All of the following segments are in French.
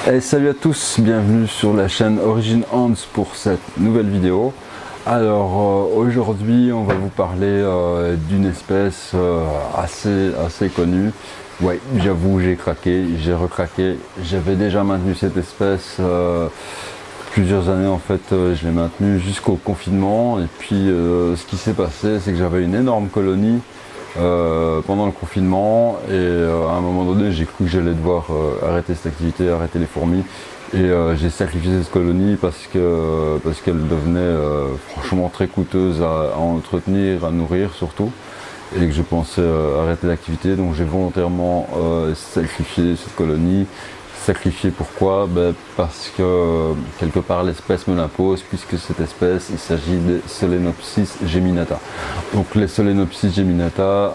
Hey, salut à tous, bienvenue sur la chaîne Origin Ants pour cette nouvelle vidéo. Alors aujourd'hui on va vous parler d'une espèce assez connue. Ouais, j'avoue, j'ai craqué, j'ai recraqué. J'avais déjà maintenu cette espèce plusieurs années en fait. Je l'ai maintenue jusqu'au confinement et puis ce qui s'est passé, c'est que j'avais une énorme colonie pendant le confinement et à un moment donné j'ai cru que j'allais devoir arrêter cette activité, arrêter les fourmis et j'ai sacrifié cette colonie parce qu'elle devenait franchement très coûteuse à entretenir, à nourrir surtout, et que je pensais arrêter l'activité, donc j'ai volontairement sacrifié cette colonie. Sacrifié pourquoi? Parce que quelque part l'espèce me l'impose, puisque cette espèce, il s'agit des Solenopsis geminata. Donc les Solenopsis geminata,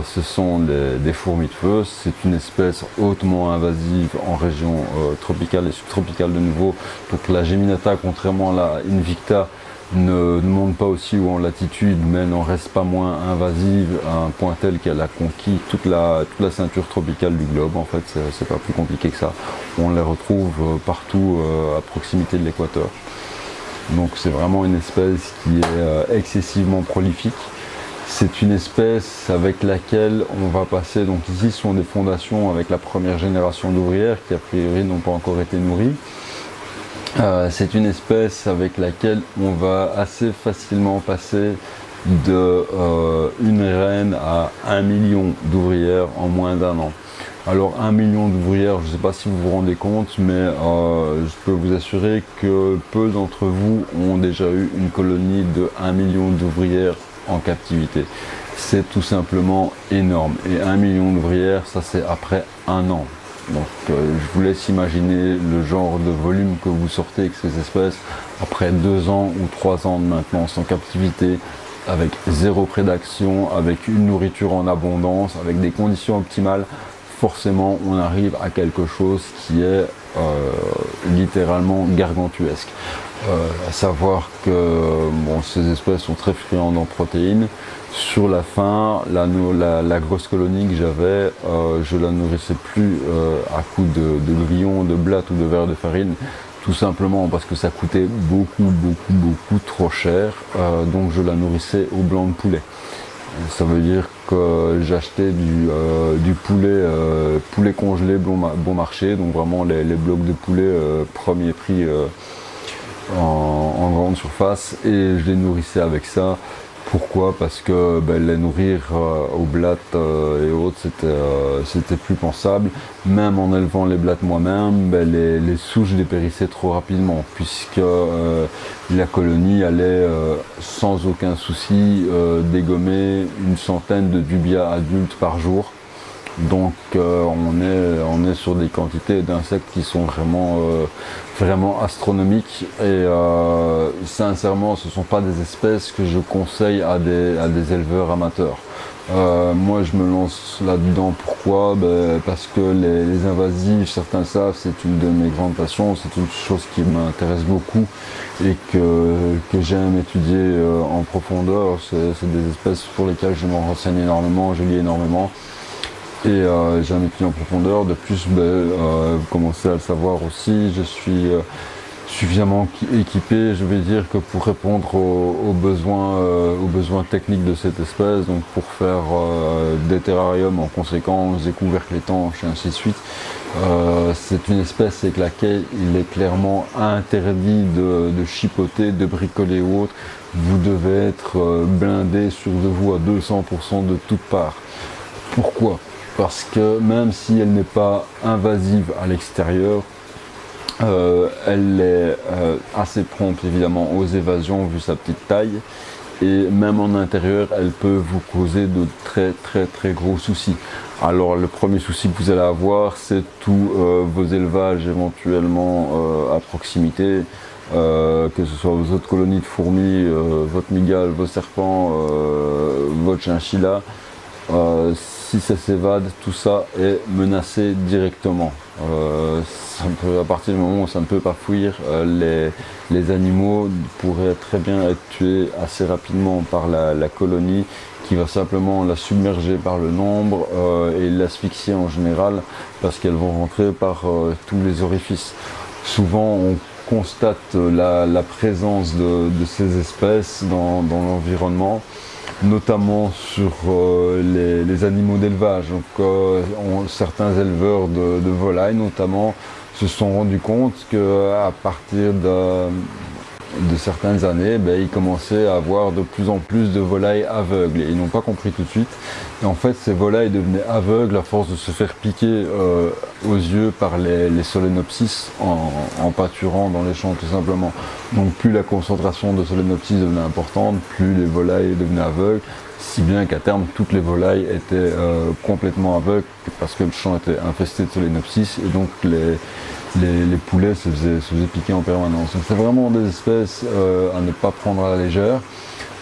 ce sont des fourmis de feu. C'est une espèce hautement invasive en région tropicale et subtropicale de nouveau. Donc la geminata, contrairement à la Invicta, ne monte pas aussi haut en latitude, mais n'en reste pas moins invasive à un point tel qu'elle a conquis toute la ceinture tropicale du globe. En fait, c'est pas plus compliqué que ça. On les retrouve partout à proximité de l'équateur. Donc c'est vraiment une espèce qui est excessivement prolifique. C'est une espèce avec laquelle on va passer, donc ici ce sont des fondations avec la première génération d'ouvrières qui a priori n'ont pas encore été nourries. C'est une espèce avec laquelle on va assez facilement passer de une reine à 1 million d'ouvrières en moins d'un an. Alors 1 million d'ouvrières, je ne sais pas si vous vous rendez compte, mais je peux vous assurer que peu d'entre vous ont déjà eu une colonie de 1 million d'ouvrières en captivité. C'est tout simplement énorme. Et 1 million d'ouvrières, ça c'est après un an. Donc je vous laisse imaginer le genre de volume que vous sortez avec ces espèces après 2 ans ou 3 ans de maintenance en captivité, avec zéro prédation, avec une nourriture en abondance, avec des conditions optimales. Forcément on arrive à quelque chose qui est littéralement gargantuesque. À savoir que bon, ces espèces sont très friandes en protéines. Sur la fin, la grosse colonie que j'avais, je la nourrissais plus à coups de grillons, de blattes ou de verre de farine, tout simplement parce que ça coûtait beaucoup trop cher, donc je la nourrissais au blanc de poulet. Ça veut dire que j'achetais du poulet congelé bon marché, donc vraiment les blocs de poulet premier prix en grande surface, et je les nourrissais avec ça. Pourquoi? Parce que les nourrir aux blattes et autres, c'était plus pensable. Même en élevant les blattes moi-même, les souches dépérissaient trop rapidement, puisque la colonie allait sans aucun souci dégommer une centaine de dubias adultes par jour. Donc on est sur des quantités d'insectes qui sont vraiment astronomiques, et sincèrement ce ne sont pas des espèces que je conseille à des éleveurs amateurs. Moi je me lance là-dedans, pourquoi? Parce que les invasives, certains savent, c'est une de mes grandes passions, c'est une chose qui m'intéresse beaucoup et que j'aime étudier en profondeur. C'est des espèces pour lesquelles je m'en renseigne énormément, je lis énormément. Et j'ai un étude en profondeur. De plus, vous commencez à le savoir aussi, je suis suffisamment équipé, je vais dire, que pour répondre aux besoins techniques de cette espèce, donc pour faire des terrariums en conséquence, des couvercles étanches et ainsi de suite. C'est une espèce avec laquelle il est clairement interdit de chipoter, de bricoler ou autre. Vous devez être blindé sûr de vous à 200% de toutes parts. Pourquoi? Parce que même si elle n'est pas invasive à l'extérieur, elle est assez prompte évidemment aux évasions vu sa petite taille, et même en intérieur elle peut vous causer de très gros soucis. Alors le premier souci que vous allez avoir, c'est tous vos élevages éventuellement à proximité, que ce soit vos autres colonies de fourmis, votre mygale, vos serpents, votre chinchilla. Si ça s'évade, tout ça est menacé directement. À partir du moment où ça ne peut pas fuir, les animaux pourraient très bien être tués assez rapidement par la colonie qui va simplement la submerger par le nombre et l'asphyxier en général, parce qu'elles vont rentrer par tous les orifices. Souvent on constate la présence de ces espèces dans l'environnement, notamment sur les animaux d'élevage. Donc certains éleveurs de volailles notamment se sont rendus compte qu'à partir de certaines années, ils commençaient à avoir de plus en plus de volailles aveugles. Et ils n'ont pas compris tout de suite. Et en fait, ces volailles devenaient aveugles à force de se faire piquer aux yeux par les solenopsis en pâturant dans les champs tout simplement. Donc plus la concentration de solenopsis devenait importante, plus les volailles devenaient aveugles, si bien qu'à terme toutes les volailles étaient complètement aveugles parce que le champ était infesté de solenopsis et donc les poulets se faisaient piquer en permanence. Donc c'est vraiment des espèces à ne pas prendre à la légère.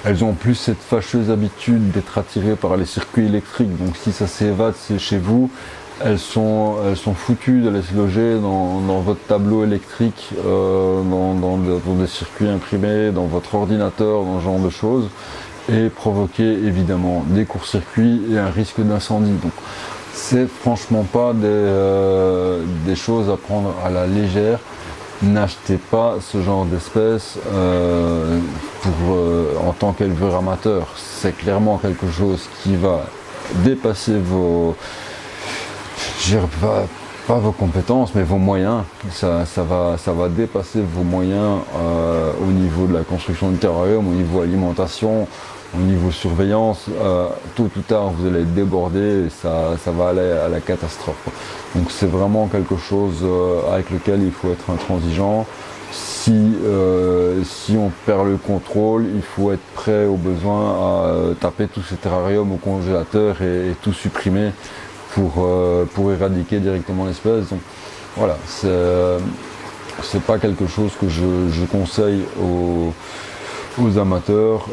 Elles ont en plus cette fâcheuse habitude d'être attirées par les circuits électriques. Donc si ça s'évade chez vous, elles sont foutues d'aller se loger dans votre tableau électrique, dans des circuits imprimés, dans votre ordinateur, dans ce genre de choses, et provoquer évidemment des courts-circuits et un risque d'incendie. Donc c'est franchement pas des choses à prendre à la légère. N'achetez pas ce genre d'espèces en tant qu'éleveur amateur. C'est clairement quelque chose qui va dépasser pas vos compétences, mais vos moyens. Ça va dépasser vos moyens au niveau de la construction du terrarium, au niveau alimentation, au niveau surveillance. Tôt ou tard, vous allez être débordé et ça va aller à la catastrophe. Donc c'est vraiment quelque chose avec lequel il faut être intransigeant. Si on perd le contrôle, il faut être prêt au besoin à taper tous ces terrariums au congélateur et tout supprimer pour éradiquer directement l'espèce. Donc voilà, c'est pas quelque chose que je conseille aux amateurs,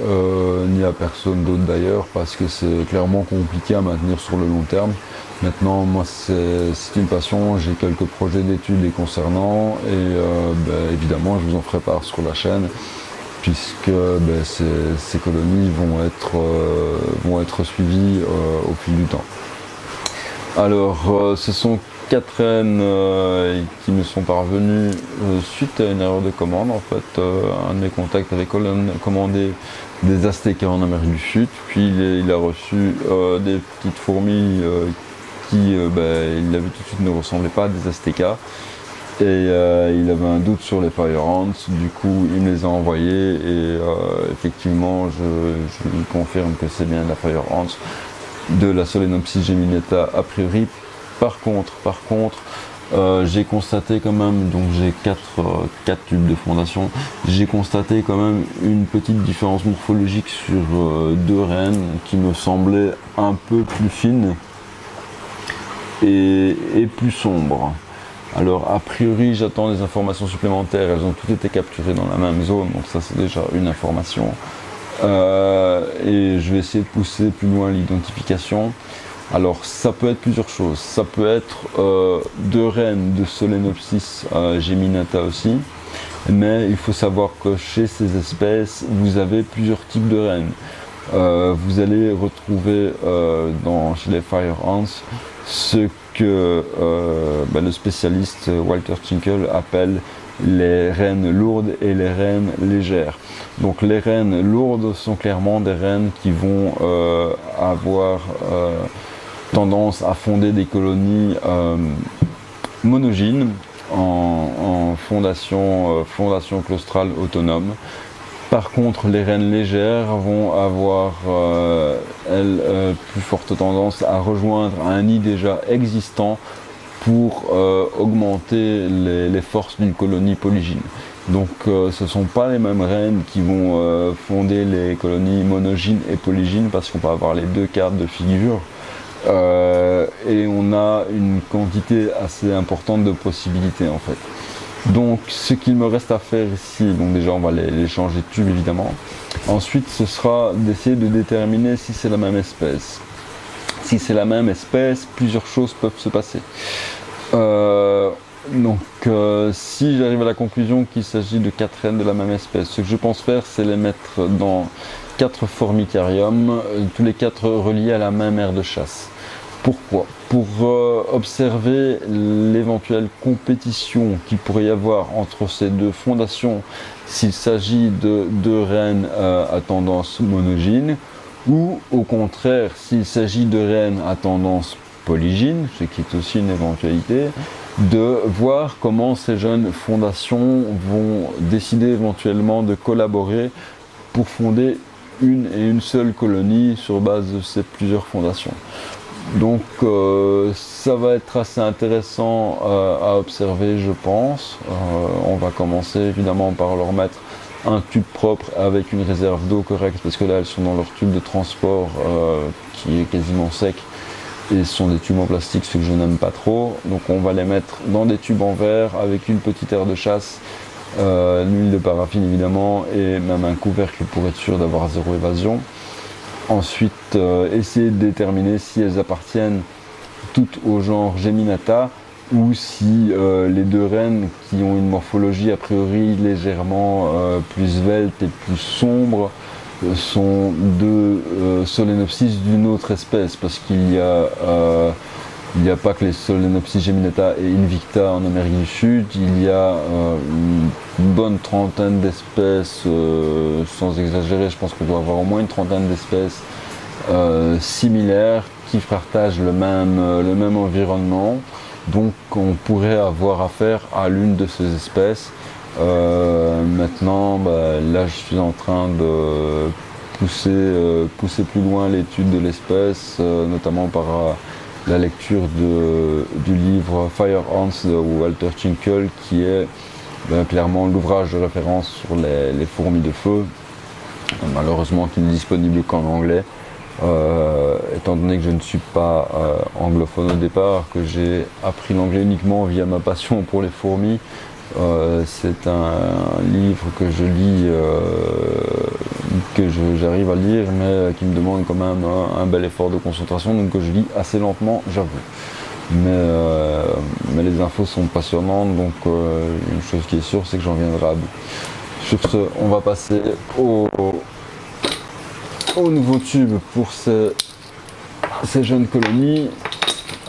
ni à personne d'autre d'ailleurs, parce que c'est clairement compliqué à maintenir sur le long terme. Maintenant, moi c'est une passion, j'ai quelques projets d'études les concernant et évidemment je vous en ferai part sur la chaîne, puisque ces colonies vont être suivies au fil du temps. Alors, ce sont 4 rennes qui me sont parvenues suite à une erreur de commande. En fait, un de mes contacts avait commandé des Aztécas en Amérique du Sud, puis il a reçu des petites fourmis qui, il a vu tout de suite, ne ressemblaient pas à des Aztécas. Et il avait un doute sur les Fire Ants, du coup il me les a envoyés et effectivement je lui confirme que c'est bien de la Fire Ants, de la Solenopsis geminata a priori. Par contre, j'ai constaté quand même, donc j'ai 4 tubes de fondation, j'ai constaté quand même une petite différence morphologique sur 2 rennes qui me semblaient un peu plus fines et plus sombres. Alors a priori j'attends des informations supplémentaires, elles ont toutes été capturées dans la même zone, donc ça c'est déjà une information. Et je vais essayer de pousser plus loin l'identification. Alors ça peut être plusieurs choses, ça peut être 2 rennes de Solenopsis geminata aussi, mais il faut savoir que chez ces espèces vous avez plusieurs types de rennes. Vous allez retrouver chez les Fire Ants ce que le spécialiste Walter Tschinkel appelle les rennes lourdes et les rennes légères. Donc les rennes lourdes sont clairement des rennes qui vont avoir tendance à fonder des colonies monogynes en fondation claustrale autonome. Par contre, les rennes légères vont avoir plus forte tendance à rejoindre un nid déjà existant pour augmenter les forces d'une colonie polygyne. Donc ce ne sont pas les mêmes rennes qui vont fonder les colonies monogynes et polygynes, parce qu'on peut avoir les 2 cas de figure. Et on a une quantité assez importante de possibilités en fait. Donc ce qu'il me reste à faire ici, donc déjà on va les changer de tube évidemment. Ensuite ce sera d'essayer de déterminer si c'est la même espèce. Si c'est la même espèce, plusieurs choses peuvent se passer. Donc si j'arrive à la conclusion qu'il s'agit de 4 reines de la même espèce, ce que je pense faire, c'est les mettre dans 4 formicariums, tous les 4 reliés à la même aire de chasse. Pourquoi? Pour observer l'éventuelle compétition qu'il pourrait y avoir entre ces deux fondations, s'il s'agit de deux reines à tendance monogyne, ou au contraire, s'il s'agit de reines à tendance polygyne, ce qui est aussi une éventualité, de voir comment ces jeunes fondations vont décider éventuellement de collaborer pour fonder une et une seule colonie sur base de ces plusieurs fondations. Donc ça va être assez intéressant à observer, je pense. On va commencer évidemment par leur mettre un tube propre avec une réserve d'eau correcte, parce que là elles sont dans leur tube de transport qui est quasiment sec, et ce sont des tubes en plastique, ce que je n'aime pas trop. Donc on va les mettre dans des tubes en verre avec une petite aire de chasse, l'huile de paraffine évidemment, et même un couvercle pour être sûr d'avoir zéro évasion. Ensuite, essayer de déterminer si elles appartiennent toutes au genre Geminata, ou si les deux reines qui ont une morphologie a priori légèrement plus svelte et plus sombre sont deux Solenopsis d'une autre espèce, parce qu'il y a pas que les Solenopsis Geminata et Invicta en Amérique du Sud, il y a une bonne trentaine d'espèces, sans exagérer, je pense qu'on doit avoir au moins une trentaine d'espèces similaires qui partagent le même environnement. Donc on pourrait avoir affaire à l'une de ces espèces. Maintenant, là je suis en train de pousser plus loin l'étude de l'espèce, notamment par la lecture du livre Fire Ants de Walter Tschinkel, qui est clairement l'ouvrage de référence sur les fourmis de feu, malheureusement qui n'est disponible qu'en anglais. Étant donné que je ne suis pas anglophone au départ, que j'ai appris l'anglais uniquement via ma passion pour les fourmis, c'est un livre que je lis, que j'arrive à lire, mais qui me demande quand même un bel effort de concentration, donc que je lis assez lentement, j'avoue. Mais les infos sont passionnantes, donc une chose qui est sûre, c'est que j'en viendrai à bout. Sur ce, on va passer au nouveau tube pour ces jeunes colonies,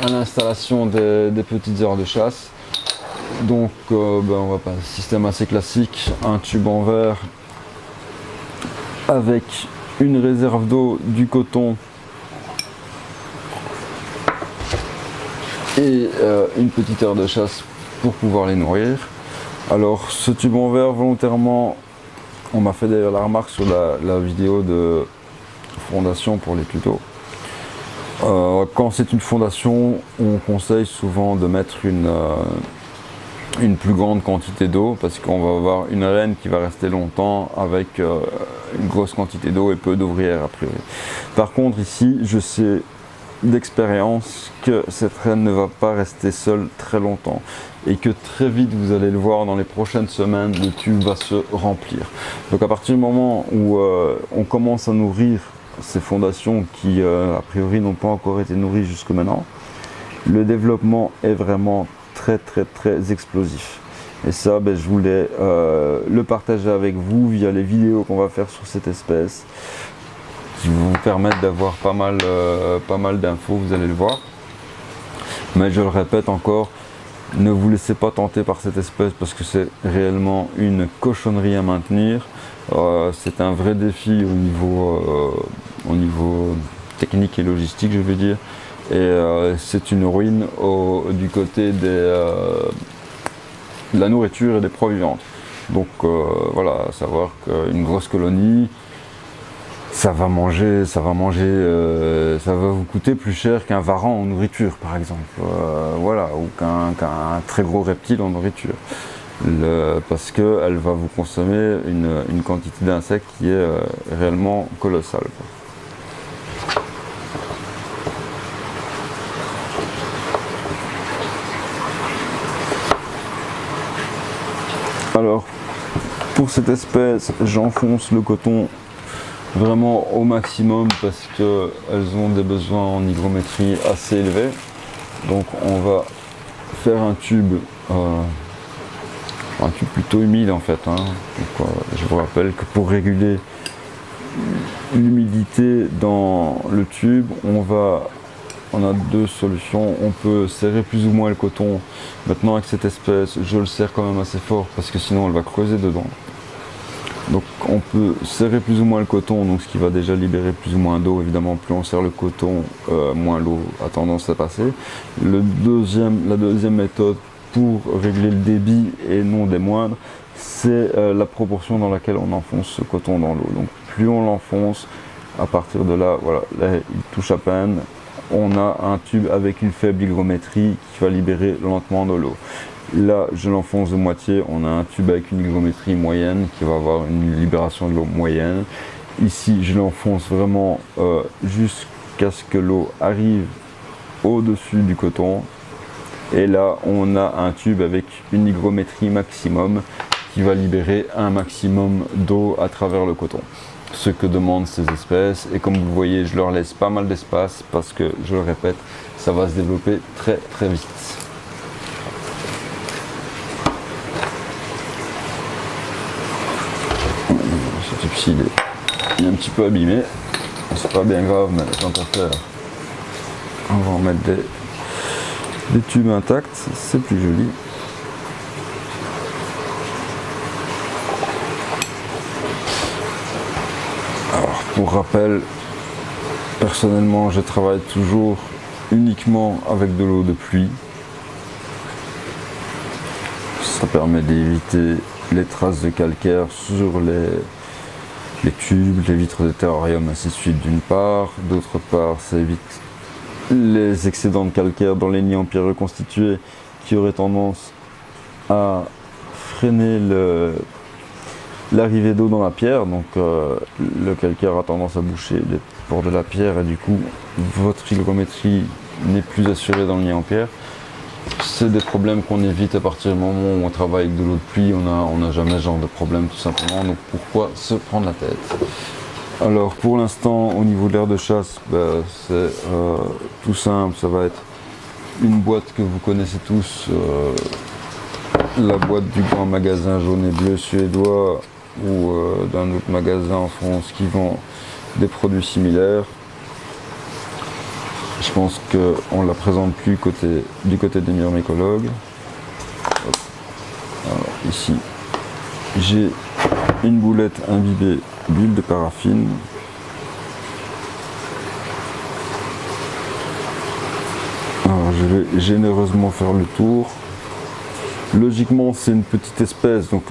à l'installation des petites aires de chasse. Donc on va passer un système assez classique, un tube en verre avec une réserve d'eau, du coton et une petite aire de chasse pour pouvoir les nourrir. Alors ce tube en verre, volontairement, on m'a fait d'ailleurs la remarque sur la vidéo de fondation pour les tutos. Quand c'est une fondation, on conseille souvent de mettre une plus grande quantité d'eau, parce qu'on va avoir une reine qui va rester longtemps avec une grosse quantité d'eau et peu d'ouvrières a priori. Par contre ici, je sais d'expérience que cette reine ne va pas rester seule très longtemps, et que très vite, vous allez le voir dans les prochaines semaines, le tube va se remplir. Donc à partir du moment où on commence à nourrir ces fondations qui a priori n'ont pas encore été nourries jusque maintenant, le développement est vraiment très explosif. Et ça, je voulais le partager avec vous via les vidéos qu'on va faire sur cette espèce, qui vont vous permettre d'avoir pas mal d'infos, vous allez le voir. Mais je le répète encore, ne vous laissez pas tenter par cette espèce, parce que c'est réellement une cochonnerie à maintenir. C'est un vrai défi au niveau technique et logistique, je veux dire. Et c'est une ruine du côté de la nourriture et des proies vivantes. Donc voilà, à savoir qu'une grosse colonie, ça va vous coûter plus cher qu'un varan en nourriture, par exemple, voilà, ou qu'un très gros reptile en nourriture, parce qu'elle va vous consommer une quantité d'insectes qui est réellement colossale, quoi. Alors, pour cette espèce, j'enfonce le coton vraiment au maximum, parce qu'elles ont des besoins en hygrométrie assez élevés. Donc on va faire un tube un tube plutôt humide en fait, hein. Donc, je vous rappelle que pour réguler l'humidité dans le tube, on a deux solutions. On peut serrer plus ou moins le coton. Maintenant avec cette espèce, je le serre quand même assez fort parce que sinon elle va creuser dedans. Donc on peut serrer plus ou moins le coton, donc ce qui va déjà libérer plus ou moins d'eau. Évidemment, plus on serre le coton, moins l'eau a tendance à passer. La deuxième méthode pour régler le débit et non des moindres, c'est la proportion dans laquelle on enfonce ce coton dans l'eau. Donc plus on l'enfonce, à partir de là, voilà, là, il touche à peine. On a un tube avec une faible hygrométrie qui va libérer lentement de l'eau. Là, je l'enfonce de moitié, on a un tube avec une hygrométrie moyenne qui va avoir une libération de l'eau moyenne. Ici, je l'enfonce vraiment jusqu'à ce que l'eau arrive au-dessus du coton. Et là, on a un tube avec une hygrométrie maximum qui va libérer un maximum d'eau à travers le coton. Ce que demandent ces espèces, et comme vous voyez, je leur laisse pas mal d'espace parce que, je le répète, ça va se développer très très vite. Ce tube-ci, il est un petit peu abîmé, c'est pas bien grave, mais tant qu'à faire, on va en mettre des tubes intacts, c'est plus joli. Alors, pour rappel, personnellement, je travaille toujours uniquement avec de l'eau de pluie. Ça permet d'éviter les traces de calcaire sur les tubes, les vitres de terrarium, ainsi de suite d'une part. D'autre part, ça évite les excédents de calcaire dans les nids en pierre reconstituée qui auraient tendance à freiner l'arrivée d'eau dans la pierre. Donc le calcaire a tendance à boucher les pores de la pierre et du coup votre hygrométrie n'est plus assurée dans le nid en pierre. C'est des problèmes qu'on évite à partir du moment où on travaille avec de l'eau de pluie. On n'a jamais ce genre de problème tout simplement, donc pourquoi se prendre la tête? Alors pour l'instant, au niveau de l'air de chasse, c'est tout simple, ça va être une boîte que vous connaissez tous, la boîte du grand magasin jaune et bleu suédois ou d'un autre magasin en France qui vend des produits similaires. Je pense qu'on ne la présente plus du côté des myrmécologues. Alors ici, j'ai une boulette imbibée d'huile de paraffine. Alors je vais généreusement faire le tour. Logiquement, c'est une petite espèce, donc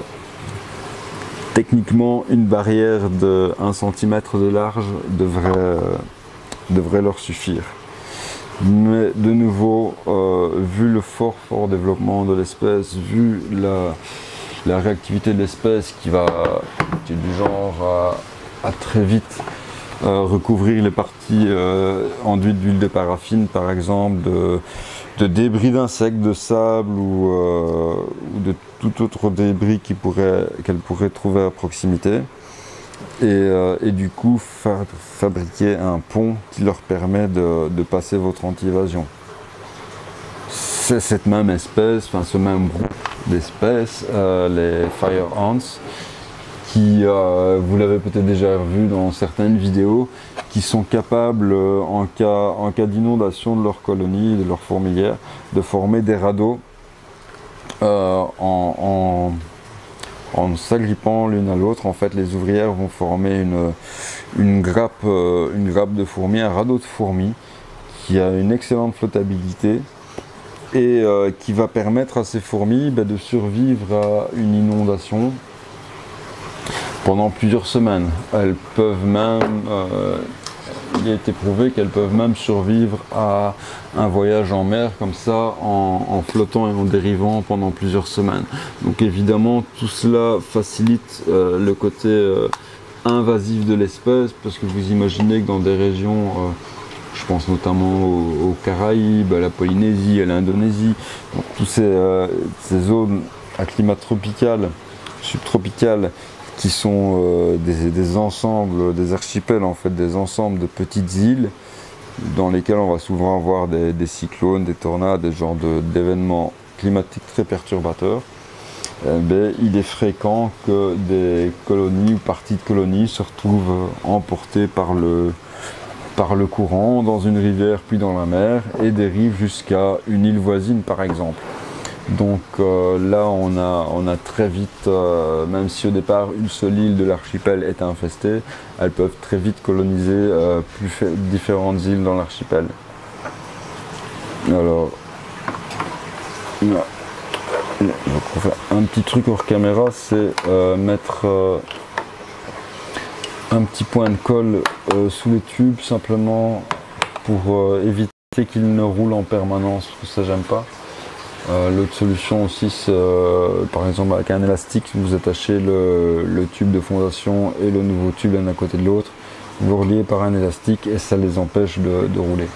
techniquement une barrière de 1 cm de large devrait leur suffire. Mais de nouveau, vu le fort développement de l'espèce, vu la réactivité de l'espèce qui est du genre à très vite recouvrir les parties enduites d'huile de paraffine, par exemple, de débris d'insectes, de sable ou de tout autre débris qu'elle pourrait trouver à proximité. Et du coup fabriquer un pont qui leur permet de passer votre anti-évasion. C'est cette même espèce, enfin ce même groupe d'espèces, les Fire Ants, qui, vous l'avez peut-être déjà vu dans certaines vidéos, qui sont capables, en cas d'inondation de leur colonie, de leur fourmilière, de former des radeaux en s'agrippant l'une à l'autre. En fait, les ouvrières vont former une grappe de fourmis, un radeau de fourmis qui a une excellente flottabilité et qui va permettre à ces fourmis de survivre à une inondation pendant plusieurs semaines. Elles peuvent même, il a été prouvé qu'elles peuvent même survivre à un voyage en mer comme ça, en flottant et en dérivant pendant plusieurs semaines. Donc évidemment, tout cela facilite le côté invasif de l'espèce, parce que vous imaginez que dans des régions, je pense notamment aux Caraïbes, à la Polynésie, à l'Indonésie, toutes ces zones à climat tropical, subtropical, qui sont des ensembles, des archipels en fait, des ensembles de petites îles dans lesquelles on va souvent avoir des cyclones, des tornades, des genres d'événements climatique très perturbateur, il est fréquent que des colonies ou parties de colonies se retrouvent emportées par le courant dans une rivière puis dans la mer et dérivent jusqu'à une île voisine par exemple. Donc là on a très vite, même si au départ une seule île de l'archipel est infestée, elles peuvent très vite coloniser différentes îles dans l'archipel. Alors là, donc on fait un petit truc hors caméra, c'est mettre un petit point de colle sous les tubes simplement pour éviter qu'ils ne roulent en permanence, parce que ça j'aime pas. L'autre solution aussi, c'est par exemple avec un élastique, vous attachez le tube de fondation et le nouveau tube l'un à côté de l'autre, vous reliez par un élastique et ça les empêche de rouler.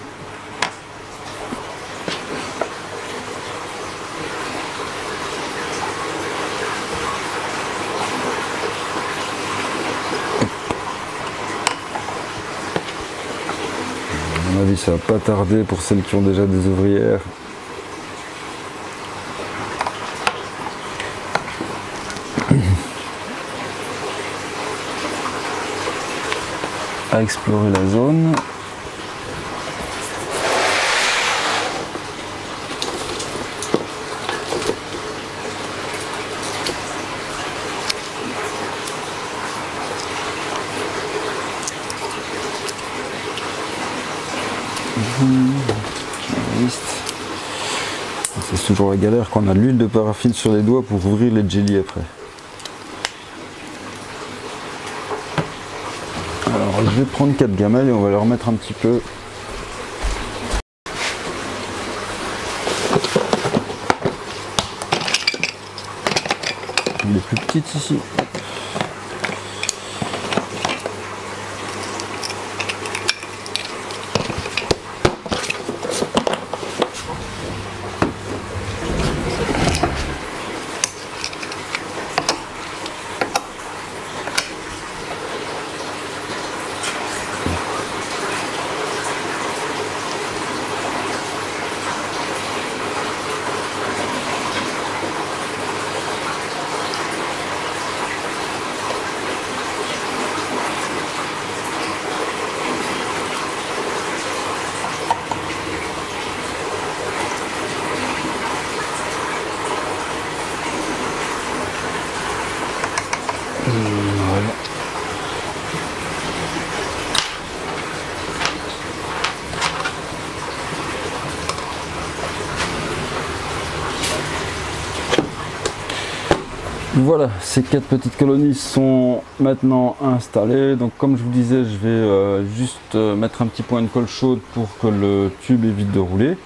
À mon avis, ça va pas tarder pour celles qui ont déjà des ouvrières. À explorer la zone. C'est toujours la galère quand on a de l'huile de paraffine sur les doigts pour ouvrir les jellies après. Alors je vais prendre 4 gamelles et on va leur mettre un petit peu les plus petites ici. Voilà. Voilà, ces 4 petites colonies sont maintenant installées. Donc comme je vous disais, je vais juste mettre un petit point de colle chaude pour que le tube évite de rouler.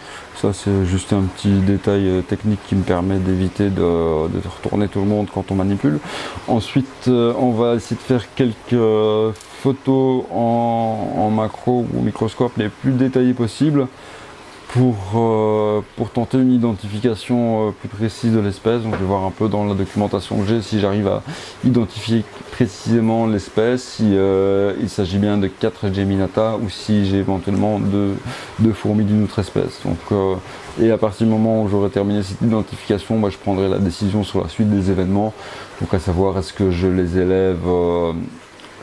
Ça c'est juste un petit détail technique qui me permet d'éviter de retourner tout le monde quand on manipule. Ensuite on va essayer de faire quelques photos en macro ou microscope les plus détaillées possibles pour tenter une identification plus précise de l'espèce. Donc je vais voir un peu dans la documentation que j'ai si j'arrive à identifier précisément l'espèce, si il s'agit bien de 4 Geminata ou si j'ai éventuellement deux fourmis d'une autre espèce. Donc, et à partir du moment où j'aurai terminé cette identification, je prendrai la décision sur la suite des événements. Donc à savoir, est-ce que je les élève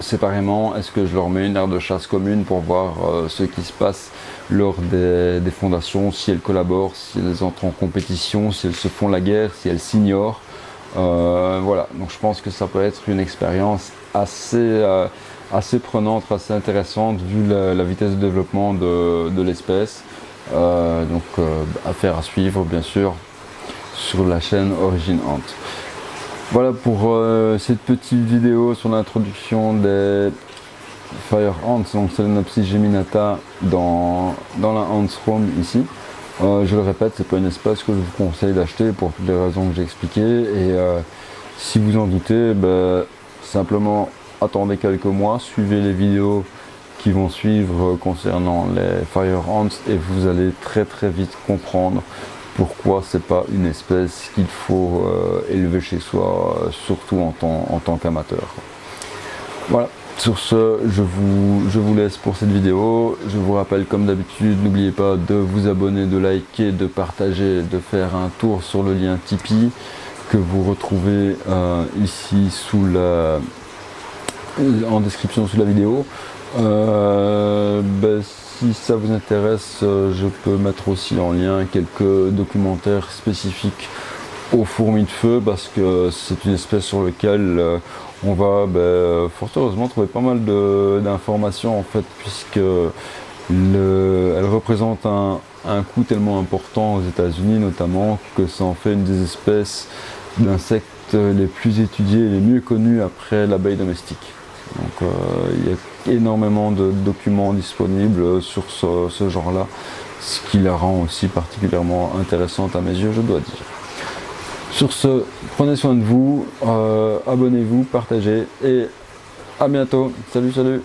séparément, est-ce que je leur mets une aire de chasse commune pour voir ce qui se passe lors des fondations, si elles collaborent, si elles entrent en compétition, si elles se font la guerre, si elles s'ignorent. Voilà, donc je pense que ça peut être une expérience assez prenante, assez intéressante vu la vitesse de développement de l'espèce. Affaire à suivre bien sûr sur la chaîne Origin Ant. Voilà pour cette petite vidéo sur l'introduction des Fire Ants, donc Solenopsis geminata dans la Ants Room ici. Je le répète, c'est pas une espèce que je vous conseille d'acheter pour toutes les raisons que j'ai expliquées, et si vous en doutez, simplement attendez quelques mois, suivez les vidéos qui vont suivre concernant les Fire Ants et vous allez très vite comprendre pourquoi c'est pas une espèce qu'il faut élever chez soi, surtout en tant qu'amateur. Voilà. Sur ce, je vous laisse pour cette vidéo. Je vous rappelle comme d'habitude, n'oubliez pas de vous abonner, de liker, de partager, de faire un tour sur le lien Tipeee que vous retrouvez ici en description sous la vidéo. Si ça vous intéresse, je peux mettre aussi en lien quelques documentaires spécifiques aux fourmis de feu parce que c'est une espèce sur laquelle on va fort heureusement trouver pas mal d'informations en fait, puisque elle représente un coût tellement important aux États-Unis notamment que ça en fait une des espèces d'insectes les plus étudiées et les mieux connues après l'abeille domestique. Donc il y a énormément de documents disponibles sur ce genre-là, ce qui la rend aussi particulièrement intéressante à mes yeux, je dois dire. Sur ce, prenez soin de vous, abonnez-vous, partagez et à bientôt. Salut, salut!